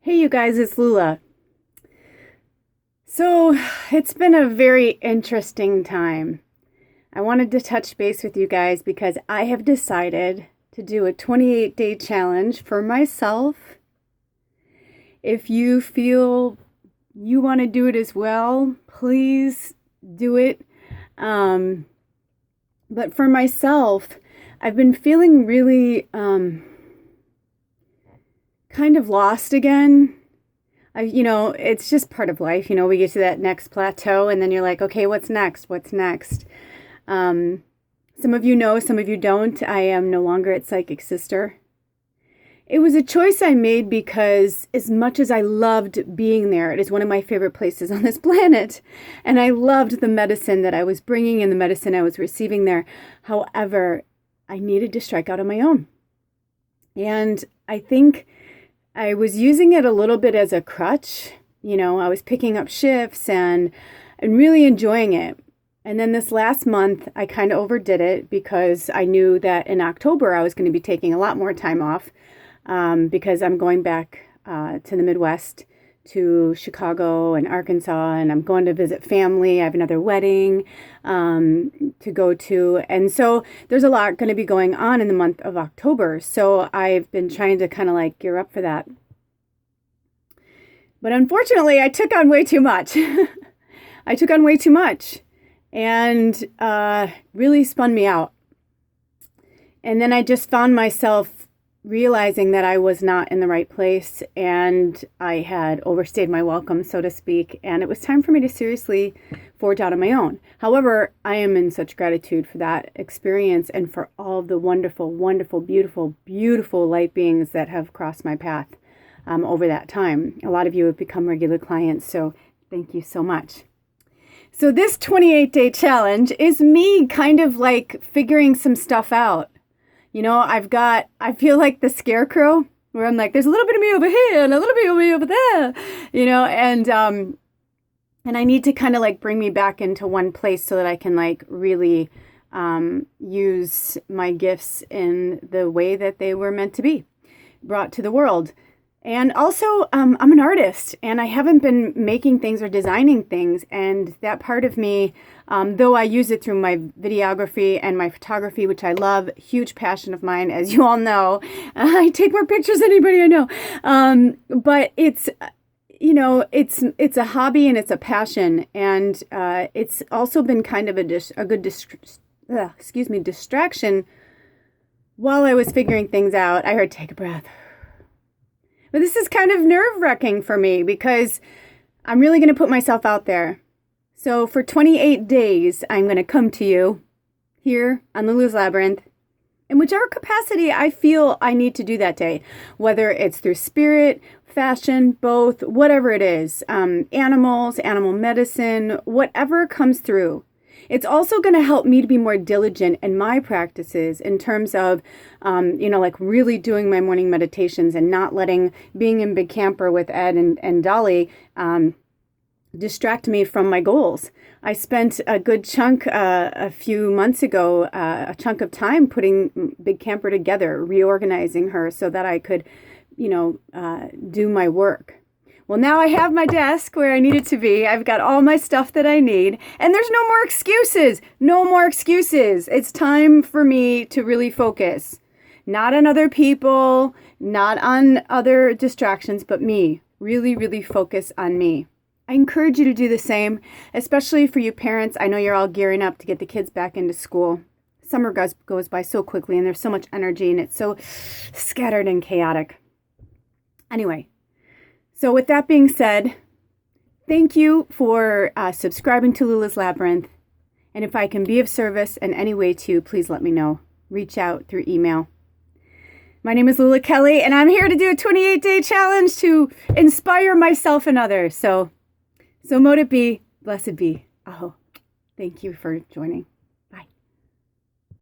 Hey, you guys, it's Lula. So, it's been a very interesting time. I wanted to touch base with you guys because I have decided to do a 28-day challenge for myself. If you feel you want to do it as well, please do it. But for myself, I've been feeling really kind of lost again. It's just part of life. We get to that next plateau and then you're like, okay, what's next? What's next? Some of you know, some of you don't. I am no longer at Psychic Sister. It was a choice I made because as much as I loved being there, it is one of my favorite places on this planet. And I loved the medicine that I was bringing and the medicine I was receiving there. However, I needed to strike out on my own. And I think I was using it a little bit as a crutch. I was picking up shifts and really enjoying it. And then this last month, I kind of overdid it because I knew that in October, I was going to be taking a lot more time off because I'm going back to the Midwest, to Chicago and Arkansas, and I'm going to visit family. I have another wedding to go to. And so there's a lot going to be going on in the month of October. So I've been trying to kind of gear up for that. But unfortunately, I took on way too much. I took on way too much and really spun me out. And then I just found myself realizing that I was not in the right place and I had overstayed my welcome, so to speak, and it was time for me to seriously forge out on my own. However, I am in such gratitude for that experience and for all of the wonderful, wonderful, beautiful, beautiful light beings that have crossed my path over that time. A lot of you have become regular clients, so thank you so much. So this 28-day challenge is me kind of figuring some stuff out. I feel like the scarecrow where I'm like, there's a little bit of me over here and a little bit of me over there, and I need to kind of bring me back into one place so that I can really use my gifts in the way that they were meant to be brought to the world. And also, I'm an artist and I haven't been making things or designing things. And that part of me, though I use it through my videography and my photography, which I love, huge passion of mine, as you all know. I take more pictures than anybody I know. But it's, it's a hobby and it's a passion. And it's also been kind of a good distraction while I was figuring things out. I heard, take a breath. But this is kind of nerve-wracking for me because I'm really going to put myself out there. So for 28 days, I'm going to come to you here on Lulu's Labyrinth in whichever capacity I feel I need to do that day, whether it's through spirit, fashion, both, whatever it is, animals, animal medicine, whatever comes through. It's also going to help me to be more diligent in my practices in terms of, really doing my morning meditations and not letting being in Big Camper with Ed and Dolly distract me from my goals. I spent a good chunk a few months ago, a chunk of time putting Big Camper together, reorganizing her so that I could, do my work. Well, now I have my desk where I need it to be. I've got all my stuff that I need. And there's no more excuses. No more excuses. It's time for me to really focus. Not on other people, not on other distractions, but me. Really, really focus on me. I encourage you to do the same, especially for you parents. I know you're all gearing up to get the kids back into school. Summer goes by so quickly and there's so much energy and it's so scattered and chaotic. Anyway. So with that being said, thank you for subscribing to Lula's Labyrinth. And if I can be of service in any way to you, please let me know. Reach out through email. My name is Lula Kelly, and I'm here to do a 28-day challenge to inspire myself and others. So mote it be, blessed be. Aho. Thank you for joining.